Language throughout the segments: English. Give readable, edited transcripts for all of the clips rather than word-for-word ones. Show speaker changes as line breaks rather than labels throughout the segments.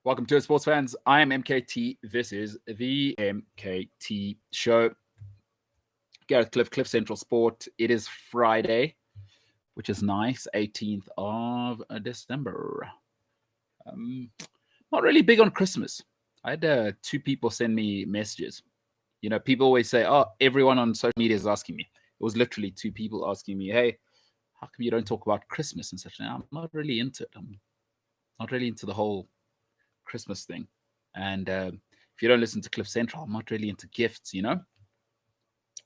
Welcome to it, sports fans. I am MKT. This is the MKT Show. Gareth Cliff Central Sport. It is Friday, which is nice, 18th of December. Not really big on Christmas. I had two people send me messages. You know, people always say, oh, everyone on social media is asking me. It was literally two people asking me, hey, how come you don't talk about Christmas and such? Now, I'm not really into it. I'm not really into the whole Christmas thing. And if you don't listen to Cliff Central, I'm not really into gifts, I'm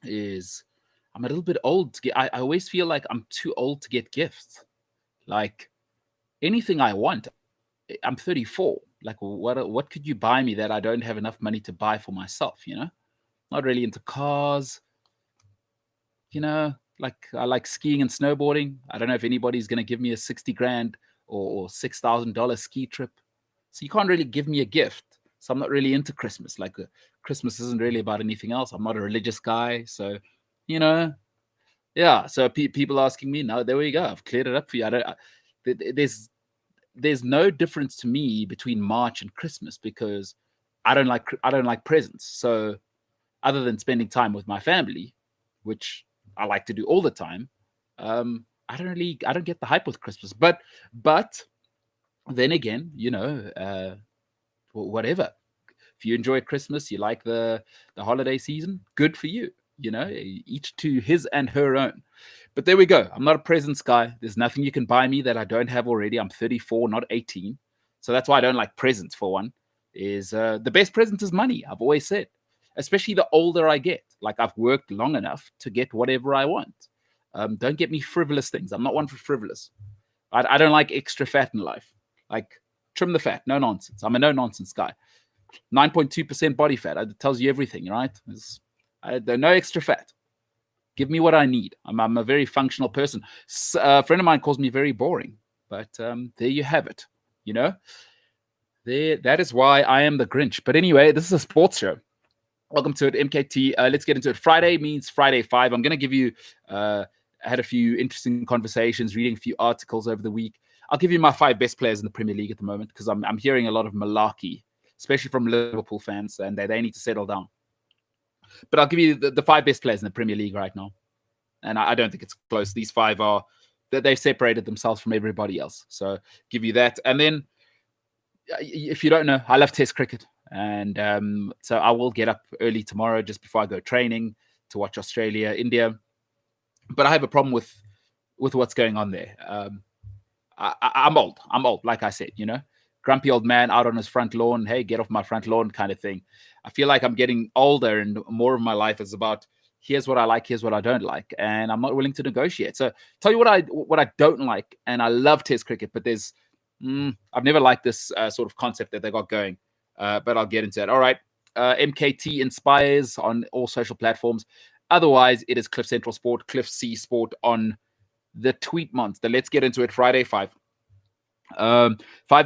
a little bit old to get. I always feel like I'm too old to get gifts. Like anything I want, I'm 34. Like what could you buy me that I don't have enough money to buy for myself, Not really into cars, like I like skiing and snowboarding. I don't know if anybody's gonna give me a 60 grand or $6,000 ski trip. So you can't really give me a gift. So I'm not really into Christmas. Like Christmas isn't really about anything else. I'm not a religious guy. So, yeah. So people asking me, no, there we go. I've cleared it up for you. There's no difference to me between March and Christmas because I don't like presents. So other than spending time with my family, which I like to do all the time, I don't get the hype with Christmas. But then again, whatever. If you enjoy Christmas, you like the holiday season, good for you. Each to his and her own. But there we go. I'm not a presents guy. There's nothing you can buy me that I don't have already. I'm 34, not 18. So that's why I don't like presents, for one. Is the best present is money, I've always said. Especially the older I get. Like I've worked long enough to get whatever I want. Don't get me frivolous things. I'm not one for frivolous. I don't like extra fat in life. Like trim the fat, no nonsense. I'm a no nonsense guy. 9.2% body fat. It tells you everything, right? There's no extra fat. Give me what I need. I'm a very functional person. A friend of mine calls me very boring, but there you have it. That is why I am the Grinch. But anyway, this is a sports show. Welcome to it, MKT. Let's get into it. Friday means Friday 5. I'm going to give you. I had a few interesting conversations, reading a few articles over the week. I'll give you my 5 best players in the Premier League at the moment because I'm hearing a lot of malarkey, especially from Liverpool fans, and they need to settle down. But I'll give you the 5 best players in the Premier League right now. And I don't think it's close. These 5 are that they've separated themselves from everybody else. So give you that. And then, if you don't know, I love Test cricket. And so I will get up early tomorrow just before I go training to watch Australia, India. But I have a problem with what's going on there. I'm old. Like I said, grumpy old man out on his front lawn. Hey, get off my front lawn kind of thing. I feel like I'm getting older and more of my life is about here's what I like, here's what I don't like. And I'm not willing to negotiate. So tell you what I don't like. And I love Test cricket, but I've never liked this sort of concept that they got going. But I'll get into it. All right. MKT inspires on all social platforms. Otherwise, it is Cliff Central Sport, Cliff C Sport on the tweet monster. Let's get into it. Friday 5. 5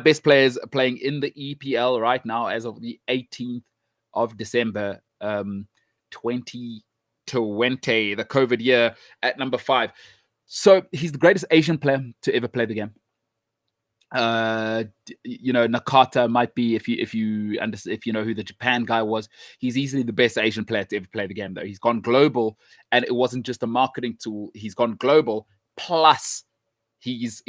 best players playing in the EPL right now as of the 18th of December 2020, the COVID year, at number 5. So he's the greatest Asian player to ever play the game. Nakata might be, if you know who the Japan guy was, he's easily the best Asian player to ever play the game, though. He's gone global, and it wasn't just a marketing tool. He's gone global, plus he's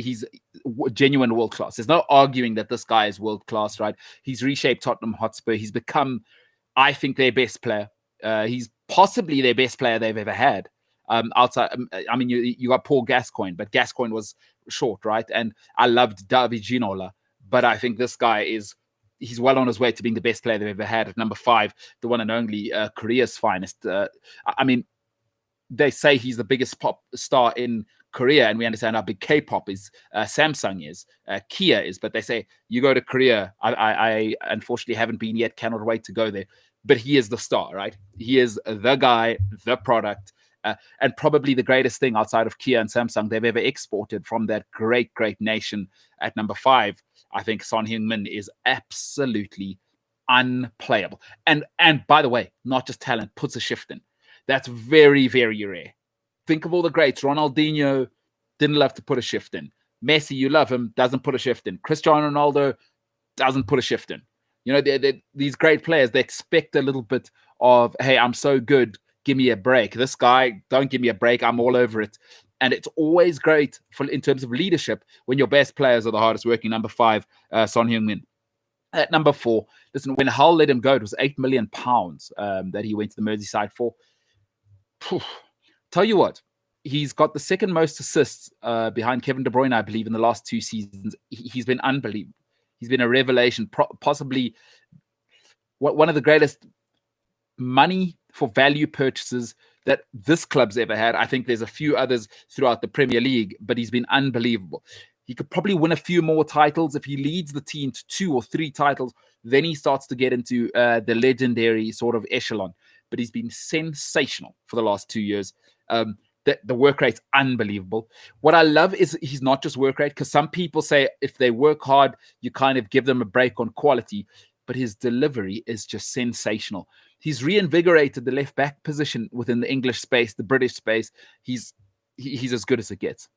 genuine world class. There's no arguing that this guy is world class, right? He's reshaped Tottenham Hotspur. He's become, I think, their best player. He's possibly their best player they've ever had. Outside, I mean, you got Paul Gascoigne, but Gascoigne was short, right? And I loved David Ginola, but I think this guy he's well on his way to being the best player they've ever had. At number 5, the one and only Korea's finest. I mean, they say he's the biggest pop star in Korea, and we understand how big K-pop is. Samsung is, Kia is, but they say you go to Korea. I unfortunately haven't been yet. Cannot wait to go there. But he is the star, right? He is the guy, the product. And probably the greatest thing outside of Kia and Samsung they've ever exported from that great nation. At number 5, I think Son Heung-min is absolutely unplayable. And by the way, not just talent, puts a shift in. That's very, very rare. Think of all the greats. Ronaldinho didn't love to put a shift in. Messi, you love him, doesn't put a shift in. Cristiano Ronaldo doesn't put a shift in. You know, these great players, they expect a little bit of, hey, I'm so good, give me a break. This guy, don't give me a break, I'm all over it. And it's always great in terms of leadership when your best players are the hardest working. Number 5, Son Heung-min. At number 4, listen, when Hull let him go, it was £8 million that he went to the Merseyside for. Tell you what, he's got the second most assists behind Kevin De Bruyne, I believe, in the last 2 seasons. He's been unbelievable. He's been a revelation, possibly one of the greatest money for value purchases that this club's ever had. I think there's a few others throughout the Premier League, but he's been unbelievable. He could probably win a few more titles. If he leads the team to 2 or 3 titles, then he starts to get into the legendary sort of echelon. But he's been sensational for the last 2 years. The work rate's unbelievable. What I love is he's not just work rate, because some people say if they work hard, you kind of give them a break on quality. But his delivery is just sensational. He's reinvigorated the left back position within the English space, the British space. He's as good as it gets.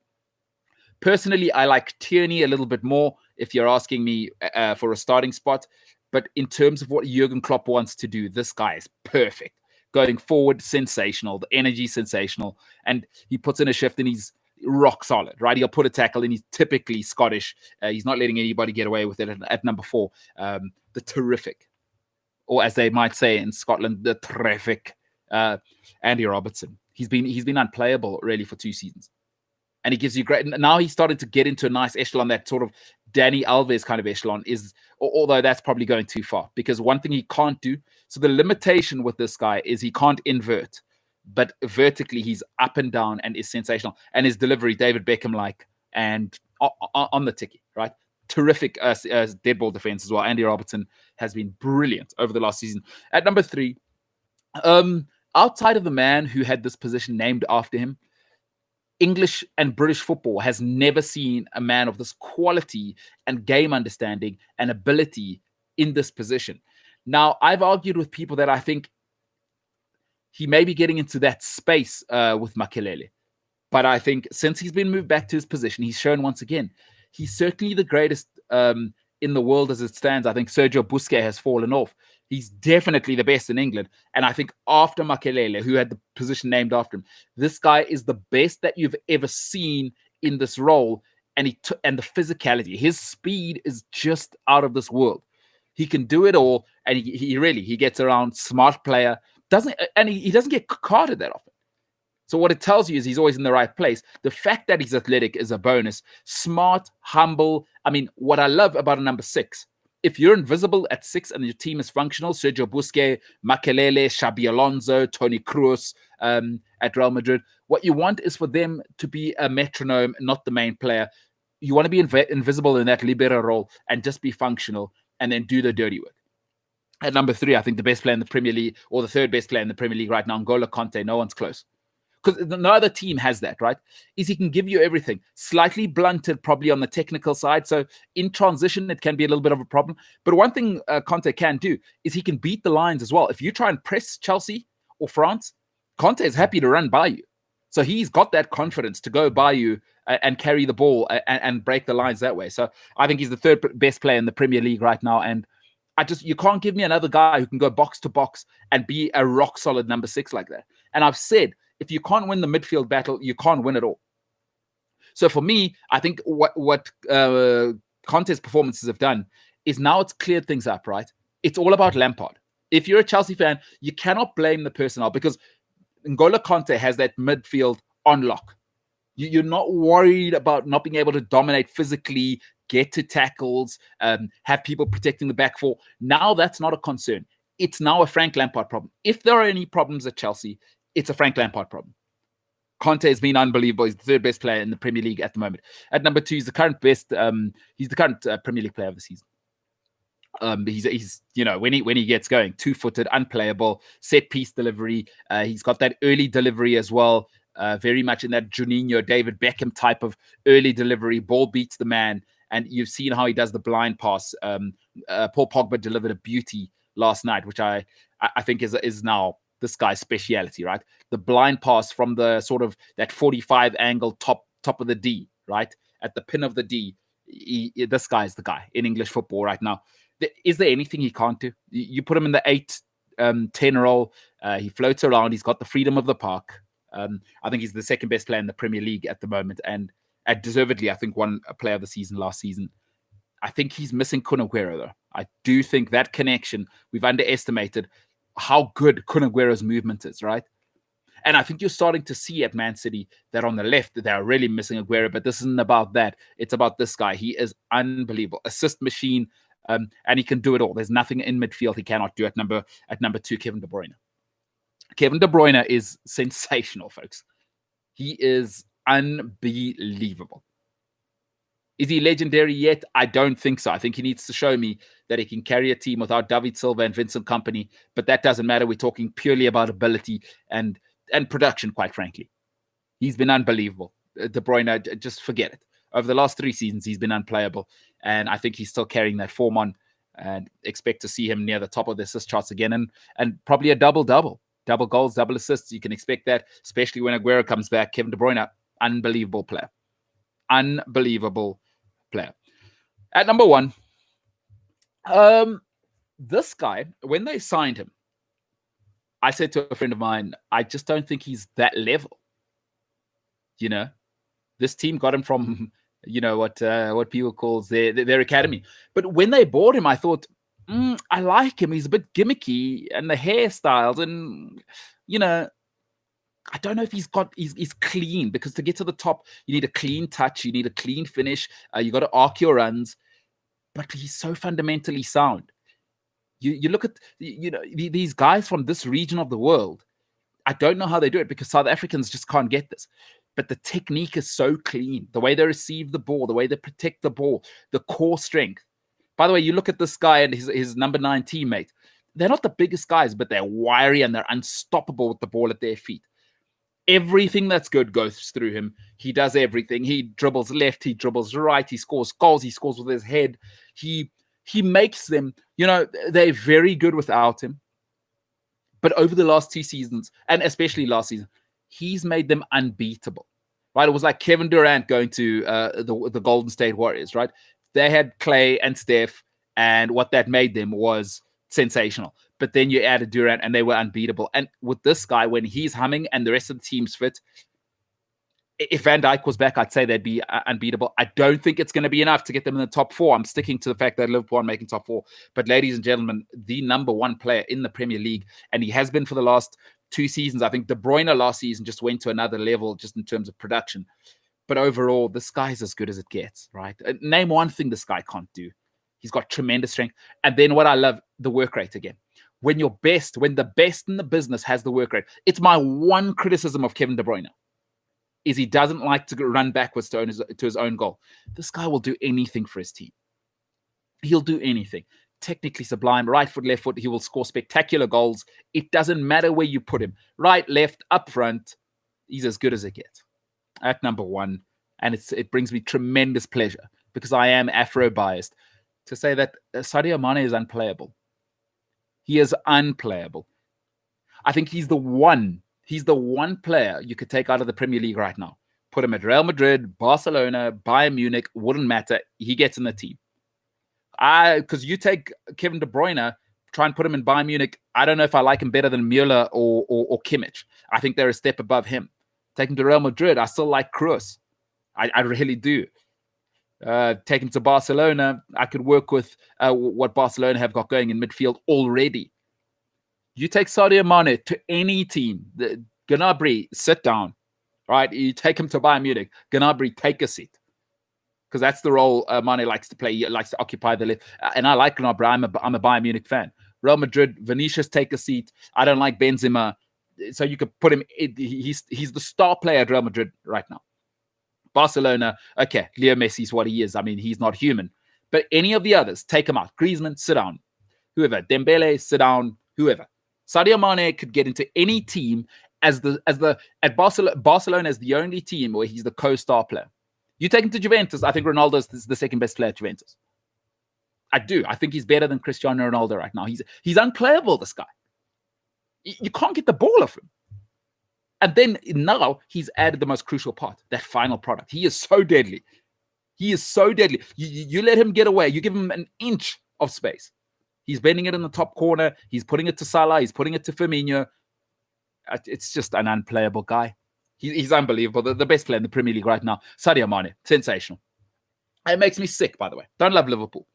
Personally, I like Tierney a little bit more if you're asking me for a starting spot. But in terms of what Jurgen Klopp wants to do, this guy is perfect. Going forward, sensational. The energy, sensational. And he puts in a shift and he's rock solid, right? He'll put a tackle and he's typically Scottish. He's not letting anybody get away with it at number 4. The terrific, or as they might say in Scotland, the terrific Andy Robertson. He's been unplayable really for 2 seasons. And he gives you great. Now he's started to get into a nice echelon, that sort of Danny Alves kind of echelon is, although that's probably going too far, because one thing he can't do. So the limitation with this guy is he can't invert, but vertically he's up and down and is sensational. And his delivery, David Beckham-like, and on the ticky, right? Terrific dead ball defense as well. Andy Robertson has been brilliant over the last season. At number 3, outside of the man who had this position named after him, English and British football has never seen a man of this quality and game understanding and ability in this position. Now, I've argued with people that I think he may be getting into that space with Makelele. But I think since he's been moved back to his position, he's shown once again, he's certainly the greatest in the world as it stands. I think Sergio Busquets has fallen off. He's definitely the best in England. And I think after Makelele, who had the position named after him, this guy is the best that you've ever seen in this role. And and the physicality, his speed is just out of this world. He can do it all. And he gets around, smart player. He doesn't get carded that often. So what it tells you is he's always in the right place. The fact that he's athletic is a bonus. Smart, humble. I mean, what I love about a number 6, if you're invisible at 6 and your team is functional, Sergio Busquets, Makelele, Xabi Alonso, Toni Kroos at Real Madrid, what you want is for them to be a metronome, not the main player. You want to be invisible in that libero role and just be functional and then do the dirty work. At number 3, I think the best player in the Premier League, or the 3rd best player in the Premier League right now, N'Golo Kante. No one's close. Because no other team has that, right? Is he can give you everything. Slightly blunted probably on the technical side. So in transition, it can be a little bit of a problem. But one thing Conte can do is he can beat the lines as well. If you try and press Chelsea or France, Conte is happy to run by you. So he's got that confidence to go by you and carry the ball and break the lines that way. So I think he's the 3rd best player in the Premier League right now. And you can't give me another guy who can go box to box and be a rock solid number 6 like that. And I've said, if you can't win the midfield battle, you can't win at all. So for me, I think what Conte's performances have done is now it's cleared things up, right? It's all about Lampard. If you're a Chelsea fan, you cannot blame the personnel because N'Golo Kante has that midfield on lock. You're not worried about not being able to dominate physically, get to tackles, have people protecting the back four. Now that's not a concern. It's now a Frank Lampard problem. If there are any problems at Chelsea, it's a Frank Lampard problem. Conte has been unbelievable. He's the 3rd best player in the Premier League at the moment. At number 2, he's the current best. He's the current Premier League player of the season. He's when he gets going, 2-footed, unplayable, set piece delivery. He's got that early delivery as well. Very much in that Juninho, David Beckham type of early delivery. Ball beats the man, and you've seen how he does the blind pass. Paul Pogba delivered a beauty last night, which I think is now this guy's speciality, right? The blind pass from the sort of that 45 angle top of the D, right? At the pin of the D. This guy's the guy in English football right now. Is there anything he can't do? You put him in the 8-10 role. He floats around. He's got the freedom of the park. I think he's the second best player in the Premier League at the moment, and deservedly, I think, won a player of the season last season. I think he's missing Kun Aguero, though. I do think that connection, we've underestimated how good Kun Aguero's movement is, right? And I think you're starting to see at Man City that on the left, they're really missing Aguero, but this isn't about that. It's about this guy. He is unbelievable. Assist machine, and he can do it all. There's nothing in midfield he cannot do at number 2, Kevin De Bruyne. Kevin De Bruyne is sensational, folks. He is unbelievable. Is he legendary yet? I don't think so. I think he needs to show me that he can carry a team without David Silva and Vincent Kompany, but that doesn't matter. We're talking purely about ability and production, quite frankly. He's been unbelievable. De Bruyne, just forget it. Over the last 3 seasons, he's been unplayable, and I think he's still carrying that form on, and expect to see him near the top of the assist charts again, and probably a double-double. Double goals, double assists. You can expect that, especially when Aguero comes back. Kevin De Bruyne, unbelievable player. Unbelievable player. At number 1, this guy, when they signed him, I said to a friend of mine, I just don't think he's that level. You know, this team got him from, what people call their academy. But when they bought him, I thought, I like him. He's a bit gimmicky, and the hairstyles, and I don't know if he's clean, because to get to the top, you need a clean touch, you need a clean finish, you got to arc your runs. But he's so fundamentally sound. You look at these guys from this region of the world. I don't know how they do it, because South Africans just can't get this. But the technique is so clean. The way they receive the ball, the way they protect the ball, the core strength. By the way, you look at this guy and his number 9 teammate. They're not the biggest guys, but they're wiry and they're unstoppable with the ball at their feet. Everything that's good goes through him. He does everything. He dribbles left, he dribbles right, he scores goals, he scores with his head. He makes them, they're very good without him. But over the last 2 seasons, and especially last season, he's made them unbeatable. Right? It was like Kevin Durant going to the Golden State Warriors, right? They had Clay and Steph, and what that made them was sensational. But then you added Durant, and they were unbeatable. And with this guy, when he's humming and the rest of the team's fit, if Van Dijk was back, I'd say they'd be unbeatable. I don't think it's going to be enough to get them in the top 4. I'm sticking to the fact that Liverpool are making top 4. But ladies and gentlemen, the number 1 player in the Premier League, and he has been for the last 2 seasons. I think De Bruyne last season just went to another level just in terms of production. But overall, this guy is as good as it gets, right? Name one thing this guy can't do. He's got tremendous strength. And then what I love, the work rate again. When the best in the business has the work rate, it's my one criticism of Kevin De Bruyne, is he doesn't like to run backwards to his own goal. This guy will do anything for his team. He'll do anything. Technically sublime, right foot, left foot. He will score spectacular goals. It doesn't matter where you put him. Right, left, up front. He's as good as it gets. At number 1. And it brings me tremendous pleasure, because I am Afro-biased, to say that Sadio Mane is unplayable. He is unplayable. I think he's the one player you could take out of the Premier League right now. Put him at Real Madrid, Barcelona, Bayern Munich, wouldn't matter. He gets in the team. Because you take Kevin De Bruyne, try and put him in Bayern Munich, I don't know if I like him better than Müller or Kimmich. I think they're a step above him. Take him to Real Madrid, I still like Kroos. I really do. Take him to Barcelona, I could work with what Barcelona have got going in midfield already. You take Sadio Mane to any team, Gnabry, sit down. Right? You take him to Bayern Munich, Gnabry, take a seat. Because that's the role Mane likes to play. He likes to occupy the left. And I like Gnabry. I'm a Bayern Munich fan. Real Madrid, Vinicius, take a seat. I don't like Benzema. So you could put him, he's the star player at Real Madrid right now. Barcelona, okay, Leo Messi's what he is. I mean, he's not human. But any of the others, take him out. Griezmann, sit down. Whoever. Dembele, sit down. Whoever. Sadio Mane could get into any team at Barcelona as the only team where he's the co-star player. You take him to Juventus, I think Ronaldo is the second best player at Juventus. I do. I think he's better than Cristiano Ronaldo right now. He's unplayable, this guy. You can't get the ball off him. And then now he's added the most crucial part, that final product. He is so deadly. He is so deadly. You let him get away. You give him an inch of space. He's bending it in the top corner. He's putting it to Salah. He's putting it to Firmino. It's just an unplayable guy. He's unbelievable. The best player in the Premier League right now. Sadio Mane. Sensational. It makes me sick, by the way. Don't love Liverpool.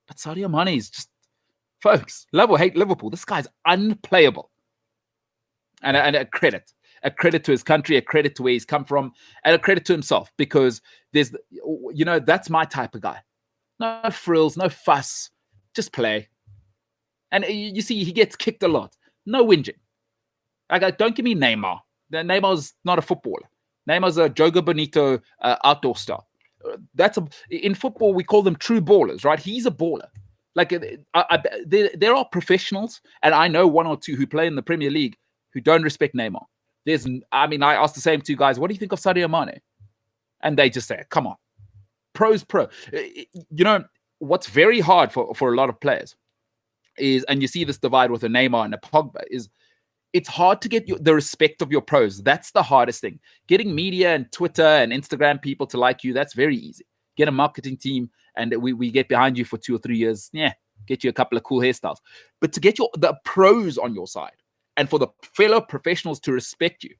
But Sadio Mane is just, folks, love or hate Liverpool. This guy's unplayable. And a credit. A credit to his country, a credit to where he's come from, and a credit to himself, because that's my type of guy. No frills, no fuss, just play. And you see, he gets kicked a lot. No whinging. Don't give me Neymar. Neymar's not a footballer. Neymar's a Jogo Bonito outdoor star. In football, we call them true ballers, right? He's a baller. Like there are professionals, and I know one or two who play in the Premier League who don't respect Neymar. I asked the same two guys, what do you think of Sadio Mane? And they just say, come on. Pro's pro. What's very hard for a lot of players is, and you see this divide with a Neymar and a Pogba, is it's hard to get the respect of your pros. That's the hardest thing. Getting media and Twitter and Instagram people to like you, that's very easy. Get a marketing team and we get behind you for 2 or 3 years. Yeah, get you a couple of cool hairstyles. But to get the pros on your side, and for the fellow professionals to respect you,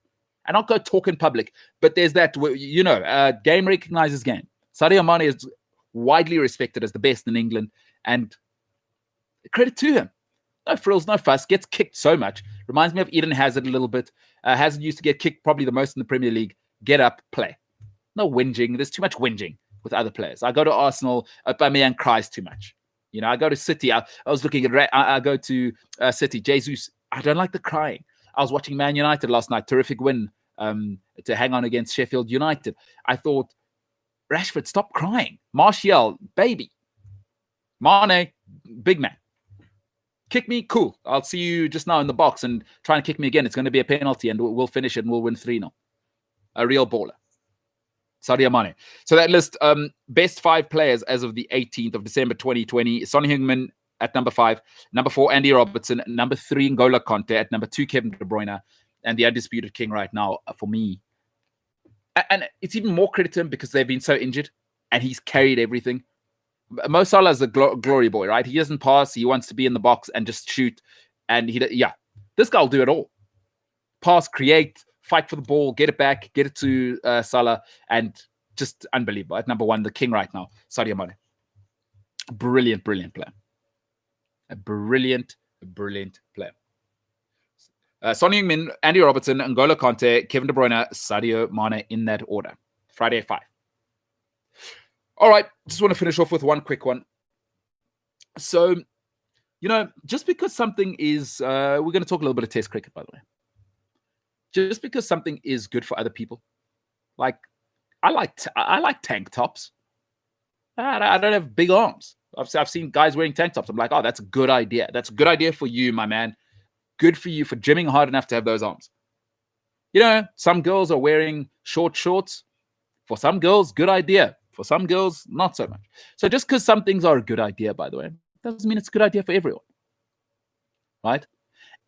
and not go talk in public, but there's that, game recognizes game. Sadio Mane is widely respected as the best in England, and credit to him. No frills, no fuss, gets kicked so much. Reminds me of Eden Hazard a little bit. Hazard used to get kicked probably the most in the Premier League. Get up, play. No whinging. There's too much whinging with other players. I go to Arsenal, Aubameyang cries too much. I go to City. I was looking at, I go to City, Jesus. I don't like the crying. I was watching Man United last night. Terrific win to hang on against Sheffield United. I thought, Rashford, stop crying. Martial, baby. Mane, big man. Kick me, cool. I'll see you just now in the box and try and kick me again. It's going to be a penalty and we'll finish it and we'll win 3-0. A real baller. Sadio Mane. So that list, best 5 players as of the 18th of December 2020. Son Heung-min at number 5. Number 4, Andy Robertson. Number 3, N'Golo Kante. At number 2, Kevin De Bruyne. And the undisputed king right now, for me. And it's even more credit to him because they've been so injured and he's carried everything. Mo Salah's a glory boy, right? He doesn't pass. He wants to be in the box and just shoot. And this guy will do it all. Pass, create, fight for the ball, get it back, get it to Salah, and just unbelievable. At number 1, the king right now, Sadio Mane. Brilliant, brilliant player. A brilliant, brilliant player. Son Heung-min, Andy Robertson, N'Golo Kante, Kevin De Bruyne, Sadio Mane in that order. Friday at 5. All right, just want to finish off with one quick one. So, just because something is, we're going to talk a little bit of Test cricket, by the way. Just because something is good for other people, like I like tank tops. I don't have big arms. I've seen guys wearing tank tops. I'm like, oh, that's a good idea. That's a good idea for you, my man. Good for you for gymming hard enough to have those arms. Some girls are wearing short shorts. For some girls, good idea. For some girls, not so much. So just because some things are a good idea, by the way, doesn't mean it's a good idea for everyone. Right?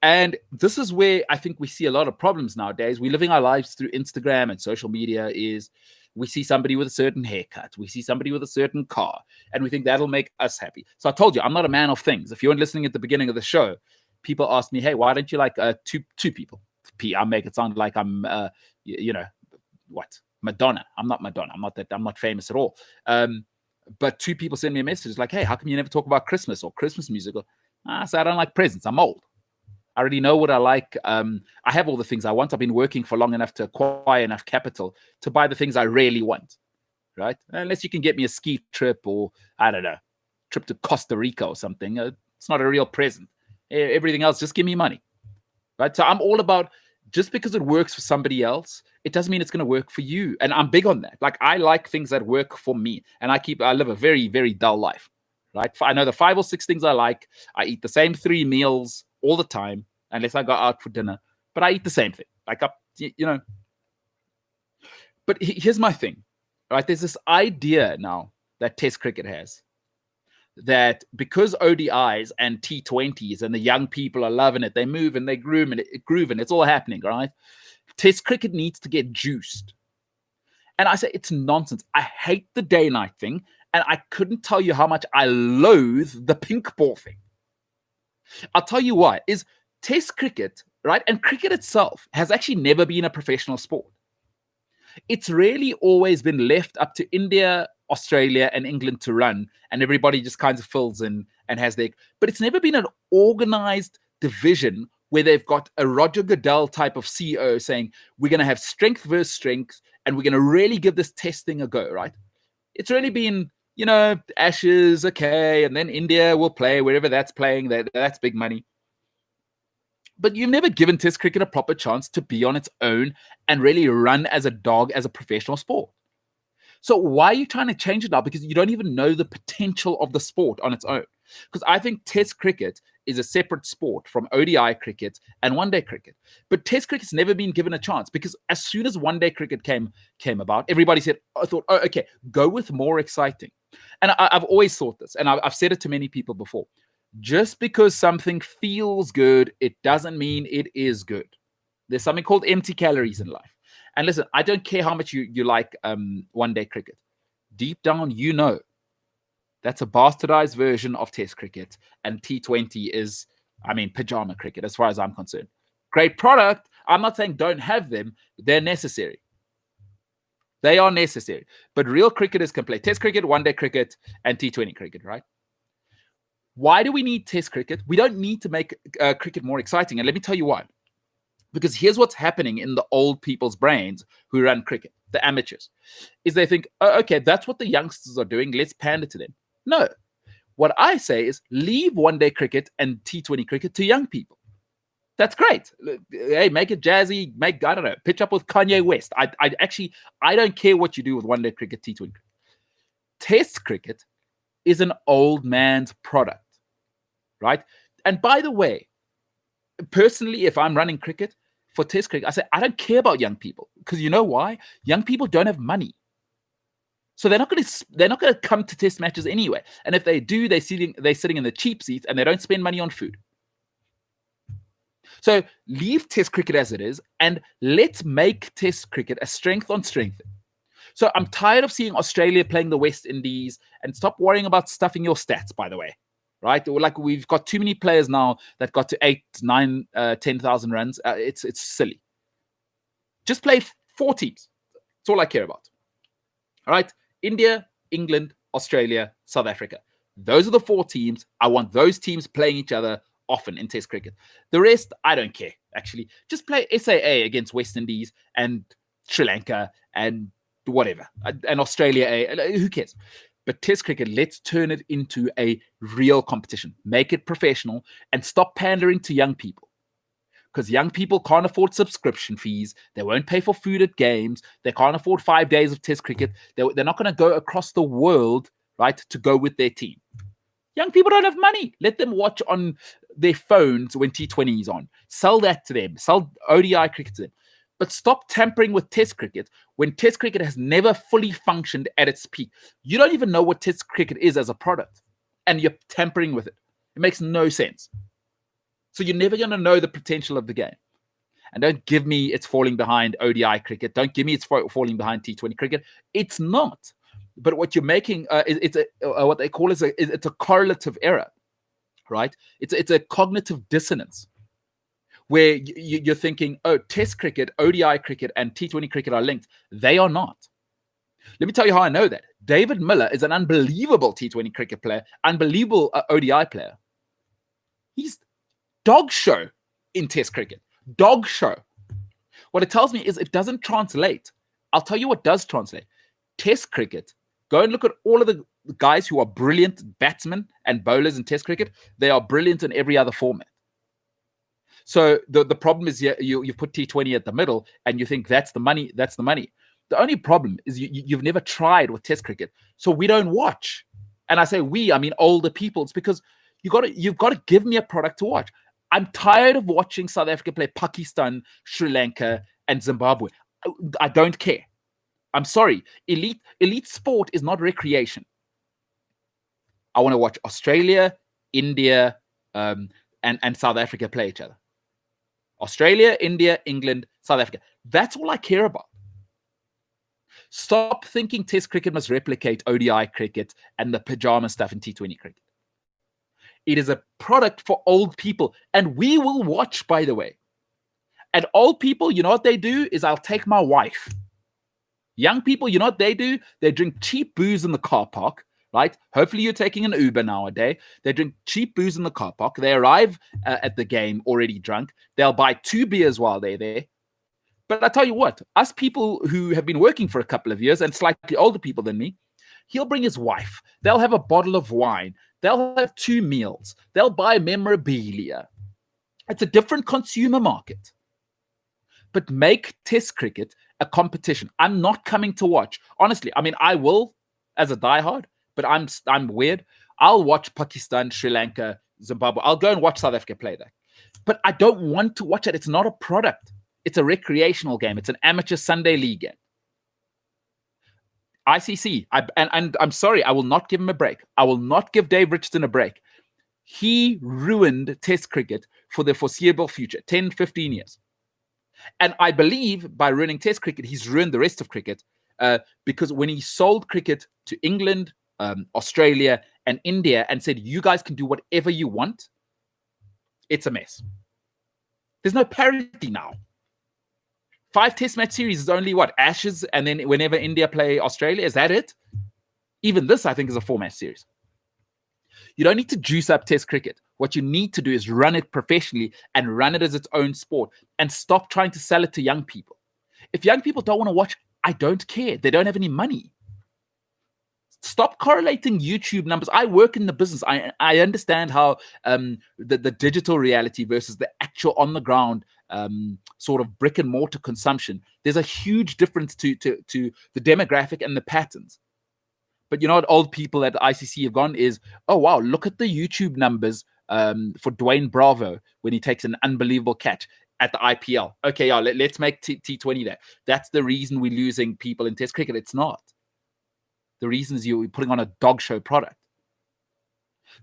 And this is where I think we see a lot of problems nowadays. We're living our lives through Instagram and social media. Is we see somebody with a certain haircut. We see somebody with a certain car. And we think that'll make us happy. So I told you, I'm not a man of things. If you weren't listening at the beginning of the show, people asked me, hey, why don't you like two people? I make it sound like I'm, what? Madonna. I'm not Madonna. I'm not famous at all. But 2 people send me a message like, hey, how come you never talk about Christmas or Christmas music? So I don't like presents. I'm old. I already know what I like. I have all the things I want. I've been working for long enough to acquire enough capital to buy the things I really want, right? Unless you can get me a ski trip or, I don't know, trip to Costa Rica or something. It's not a real present. Everything else, just give me money, right? So I'm all about, just because it works for somebody else, it doesn't mean it's going to work for you. And I'm big on that. Like, I like things that work for me. And I live a very, very dull life, right? I know the 5 or 6 things I like. I eat the same 3 meals all the time, unless I go out for dinner. But I eat the same thing. But here's my thing, right? There's this idea now that Test cricket has, that because ODIs and T20s and the young people are loving it, they move and they groove and it's all happening, right? Test cricket needs to get juiced. And I say, it's nonsense. I hate the day-night thing. And I couldn't tell you how much I loathe the pink ball thing. I'll tell you why. Is Test cricket, right? And cricket itself has actually never been a professional sport. It's really always been left up to India, Australia, and England to run, and everybody just kind of fills in and has their. But it's never been an organized division where they've got a Roger Goodell type of CEO saying, we're going to have strength versus strength, and we're going to really give this test thing a go, right? It's really been, Ashes, okay, and then India will play wherever that's playing. That's big money. But you've never given Test cricket a proper chance to be on its own and really run as a dog, as a professional sport. So why are you trying to change it now? Because you don't even know the potential of the sport on its own. Because I think Test cricket is a separate sport from ODI cricket and one-day cricket. But Test cricket's never been given a chance, because as soon as one-day cricket came about, everybody said, okay, go with more exciting. And I've always thought this, and I've said it to many people before. Just because something feels good, it doesn't mean it is good. There's something called empty calories in life. And listen, I don't care how much you like one-day cricket. Deep down, that's a bastardized version of Test cricket. And T20 is, pajama cricket as far as I'm concerned. Great product. I'm not saying don't have them. They're necessary. They are necessary. But real cricketers can play Test cricket, one-day cricket, and T20 cricket, right? Why do we need Test cricket? We don't need to make cricket more exciting. And let me tell you why. Because here's what's happening in the old people's brains who run cricket, the amateurs, is they think, okay, that's what the youngsters are doing. Let's pander to them. No. What I say is leave one-day cricket and T20 cricket to young people. That's great. Hey, make it jazzy. Pitch up with Kanye West. I don't care what you do with one-day cricket, T20 cricket. Test cricket is an old man's product, right? And by the way, personally, if I'm running cricket for Test cricket, I say, I don't care about young people, because you know why? Young people don't have money. So they're not going to come to Test matches anyway. And if they do, they're sitting in the cheap seats and they don't spend money on food. So leave Test cricket as it is, and let's make Test cricket a strength on strength. So I'm tired of seeing Australia playing the West Indies, and stop worrying about stuffing your stats, by the way, right? Like, we've got too many players now that got to 8, 9, 10,000 runs. It's silly. Just play 4 teams. That's all I care about. All right? India, England, Australia, South Africa. Those are the 4 teams. I want those teams playing each other often in Test cricket. The rest, I don't care, actually. Just play SAA against West Indies and Sri Lanka and whatever, and Australia A. Who cares? But Test cricket, let's turn it into a real competition. Make it professional and stop pandering to young people. Because young people can't afford subscription fees. They won't pay for food at games. They can't afford 5 days of Test cricket. They're not going to go across the world, right, to go with their team. Young people don't have money. Let them watch on their phones when T20 is on. Sell that to them. Sell ODI cricket to them. But stop tampering with Test cricket when Test cricket has never fully functioned at its peak. You don't even know what Test cricket is as a product, and you're tampering with it. It makes no sense. So you're never going to know the potential of the game. And don't give me it's falling behind ODI cricket. Don't give me it's falling behind T20 cricket. It's not. But what you're making, it's what they call it's a correlative error, right? It's a cognitive dissonance, where you're thinking, oh, Test cricket, ODI cricket, and T20 cricket are linked. They are not. Let me tell you how I know that. David Miller is an unbelievable T20 cricket player, unbelievable ODI player. He's dog show in Test cricket. Dog show. What it tells me is it doesn't translate. I'll tell you what does translate. Test cricket, go and look at all of the guys who are brilliant batsmen and bowlers in Test cricket. They are brilliant in every other format. So the problem is you put T20 at the middle and you think that's the money. That's the money. The only problem is you've never tried with Test cricket, so we don't watch. And I say we, I mean older people. It's because you've got to give me a product to watch. I'm tired of watching South Africa play Pakistan, Sri Lanka, and Zimbabwe. I don't care. I'm sorry. Elite sport is not recreation. I want to watch Australia, India, and South Africa play each other. Australia, India, England, South Africa. That's all I care about. Stop thinking Test cricket must replicate ODI cricket and the pajama stuff in T20 cricket. It is a product for old people, and we will watch, by the way. And old people, you know what they do is I'll take my wife. Young people, you know what they do? They drink cheap booze in the car park, right? Hopefully you're taking an Uber nowadays. They drink cheap booze in the car park. They arrive at the game already drunk. They'll buy 2 beers while they're there. But I tell you what, us people who have been working for a couple of years and slightly older people than me, he'll bring his wife. They'll have a bottle of wine. They'll have 2 meals. They'll buy memorabilia. It's a different consumer market. But make Test cricket a competition. I'm not coming to watch. Honestly, I mean, I will as a diehard, but I'm weird. I'll watch Pakistan, Sri Lanka, Zimbabwe. I'll go and watch South Africa play that. But I don't want to watch it. It's not a product. It's a recreational game. It's an amateur Sunday league game. ICC, and I'm sorry, I will not give him a break. I will not give Dave Richardson a break. He ruined Test cricket for the foreseeable future, 10, 15 years. And I believe by ruining Test cricket, he's ruined the rest of cricket because when he sold cricket to England, Australia, and India and said, you guys can do whatever you want, it's a mess. There's no parity now. 5 Test match series is only what? Ashes, and then whenever India play Australia, is that it? Even this, I think, is a 4-match series. You don't need to juice up Test cricket. What you need to do is run it professionally and run it as its own sport and stop trying to sell it to young people. If young people don't want to watch, I don't care. They don't have any money. Stop correlating YouTube numbers. I work in the business. I understand how the digital reality versus the actual on-the-ground sort of brick and mortar consumption. There's a huge difference to the demographic and the patterns. But you know what old people at the ICC have gone is, oh, wow, look at the YouTube numbers for Dwayne Bravo when he takes an unbelievable catch at the IPL. Okay, yeah, let's make T20 there. That's the reason we're losing people in Test cricket. It's not. The reason is you're putting on a dog show product.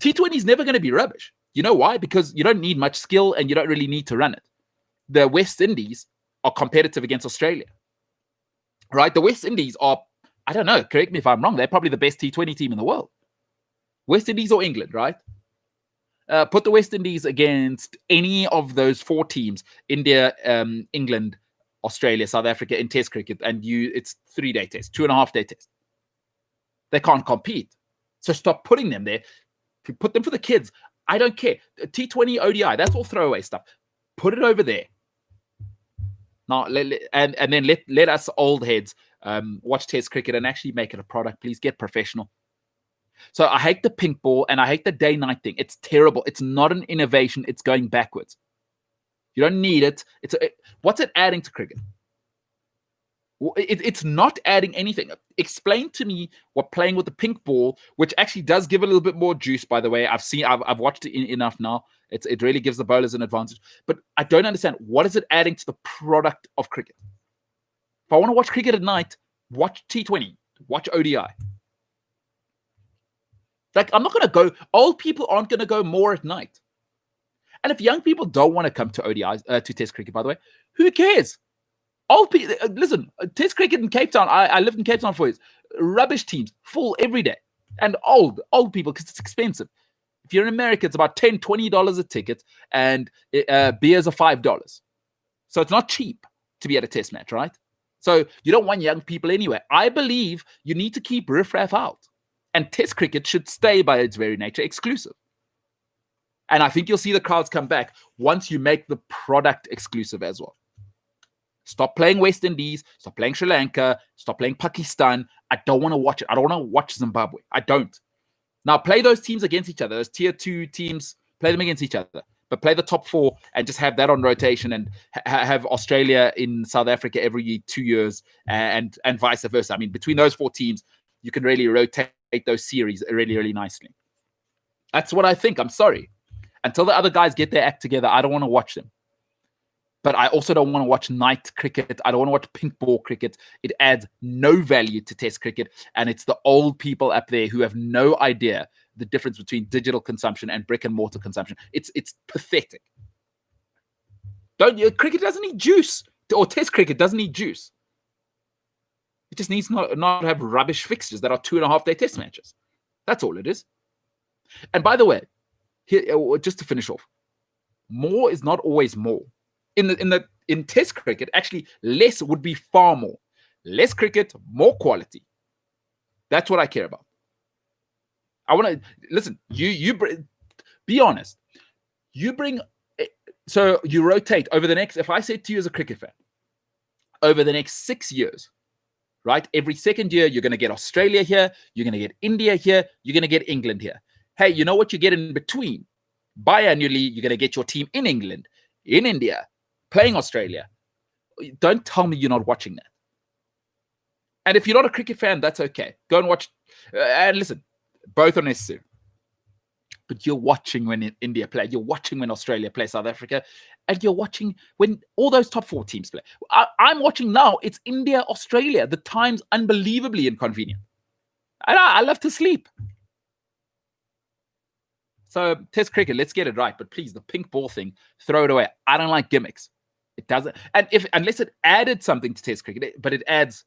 T20 is never going to be rubbish. You know why? Because you don't need much skill and you don't really need to run it. The West Indies are competitive against Australia, right? The West Indies are, I don't know, correct me if I'm wrong, they're probably the best T20 team in the world. West Indies or England, right? Put the West Indies against any of those 4 teams, India, England, Australia, South Africa in Test cricket, and it's 3-day test, 2.5-day test. They can't compete. So stop putting them there. Put them for the kids. I don't care. T20 ODI, that's all throwaway stuff. Put it over there. Now, and then let us old heads watch Test cricket and actually make it a product. Please get professional. So I hate the pink ball and I hate the day-night thing. It's terrible. It's not an innovation. It's going backwards. You don't need it. What's it adding to cricket? It's not adding anything. Explain to me what playing with the pink ball, which actually does give a little bit more juice, by the way. I've watched it enough now. It really gives the bowlers an advantage. But I don't understand. What is it adding to the product of cricket? If I want to watch cricket at night, watch T20. Watch ODI. Like, I'm not going to go. Old people aren't going to go more at night. And if young people don't want to come to ODI, to Test cricket, by the way, who cares? Old people, listen, Test cricket in Cape Town, I lived in Cape Town for years. Rubbish teams, full every day. And old people, because it's expensive. If you're in America, it's about $10, $20 a ticket, and beers are $5. So it's not cheap to be at a Test match, right? So you don't want young people anywhere. I believe you need to keep riffraff out. And Test cricket should stay by its very nature exclusive. And I think you'll see the crowds come back once you make the product exclusive as well. Stop playing West Indies. Stop playing Sri Lanka. Stop playing Pakistan. I don't want to watch it. I don't want to watch Zimbabwe. I don't. Now, play those teams against each other. Those tier 2 teams, play them against each other. But play the top 4 and just have that on rotation and have Australia in South Africa every 2 years and vice versa. I mean, between those 4 teams, you can really rotate those series really, really nicely. That's what I think. I'm sorry. Until the other guys get their act together, I don't want to watch them. But I also don't want to watch night cricket. I don't want to watch pink ball cricket. It adds no value to Test cricket. And it's the old people up there who have no idea the difference between digital consumption and brick and mortar consumption. It's pathetic. Cricket doesn't need juice. Or Test cricket doesn't need juice. It just needs not have rubbish fixtures that are 2.5-day test matches. That's all it is. And by the way, here, just to finish off, more is not always more. In test cricket, actually, less would be far more. Less cricket, more quality. That's what I care about. I want to listen. You be honest. You bring, so you rotate over the next. If I said to you as a cricket fan, over the next 6 years, right? Every second year, you're going to get Australia here, you're going to get India here, you're going to get England here. Hey, you know what you get in between? Biannually, you're going to get your team in England, in India, playing Australia. Don't tell me you're not watching that. And if you're not a cricket fan, that's okay. Go and watch. And listen, both are necessary. But you're watching when India play. You're watching when Australia play South Africa. And you're watching when all those top 4 teams play. I'm watching now. It's India, Australia. The time's unbelievably inconvenient. And I love to sleep. So test cricket, let's get it right. But please, the pink ball thing, throw it away. I don't like gimmicks. It doesn't. And unless it added something to test cricket, but it adds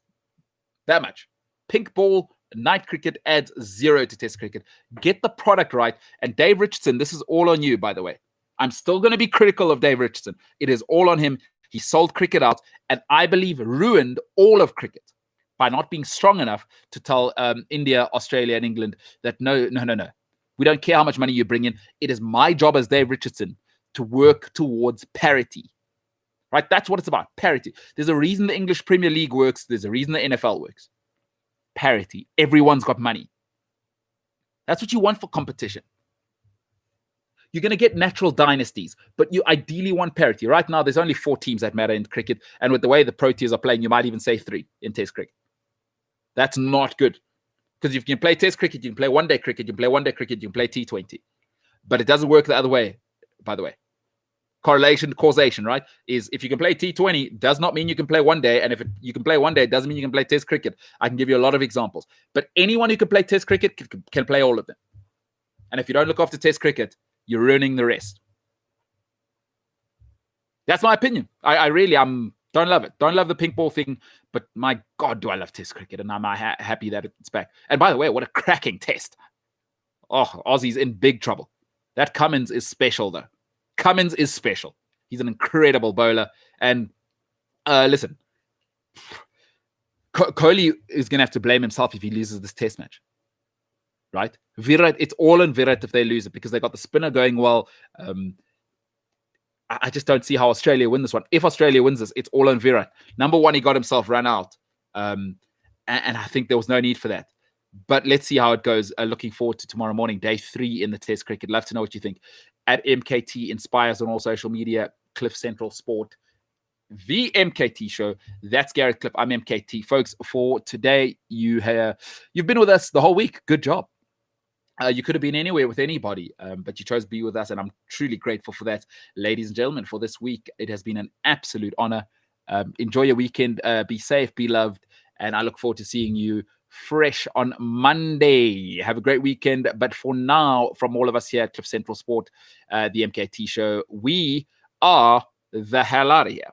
that much. Pink ball, night cricket adds 0 to test cricket. Get the product right. And Dave Richardson, this is all on you, by the way. I'm still going to be critical of Dave Richardson. It is all on him. He sold cricket out and I believe ruined all of cricket by not being strong enough to tell India, Australia, and England that no. We don't care how much money you bring in. It is my job as Dave Richardson to work towards parity. Right? That's what it's about. Parity. There's a reason the English Premier League works. There's a reason the NFL works. Parity. Everyone's got money. That's what you want for competition. You're going to get natural dynasties, but you ideally want parity. Right now, there's only 4 teams that matter in cricket. And with the way the Proteas are playing, you might even say 3 in Test cricket. That's not good. Because if you can play Test cricket, you can play one-day cricket, you can play one-day cricket, you can play T20. But it doesn't work the other way, by the way. Correlation, causation, right? Is if you can play T20, does not mean you can play one day. And if you can play one day, it doesn't mean you can play Test cricket. I can give you a lot of examples. But anyone who can play Test cricket can play all of them. And if you don't look after Test cricket, you're ruining the rest. That's my opinion. I really don't love it. Don't love the pink ball thing. But my God, do I love Test cricket. And I'm happy that it's back. And by the way, what a cracking test. Oh, Aussie's in big trouble. That Cummins is special, though. Cummins is special. He's an incredible bowler. And listen, Kohli is going to have to blame himself if he loses this test match. Right? Virat, it's all in Virat if they lose it because they got the spinner going well. I just don't see how Australia win this one. If Australia wins this, it's all on Virat. Number one, he got himself run out. And I think there was no need for that. But let's see how it goes. Looking forward to tomorrow morning, day 3 in the Test cricket. Love to know what you think. At MKT Inspires on all social media, Cliff Central Sport, the MKT Show. That's Gareth Cliff. I'm MKT. Folks, for today, you've been with us the whole week. Good job. You could have been anywhere with anybody, but you chose to be with us, and I'm truly grateful for that. Ladies and gentlemen, for this week, it has been an absolute honor. Enjoy your weekend. Be safe, be loved, and I look forward to seeing you fresh on Monday. Have a great weekend. But for now, from all of us here at Cliff Central Sport, the MKT Show, we are the hell out of here.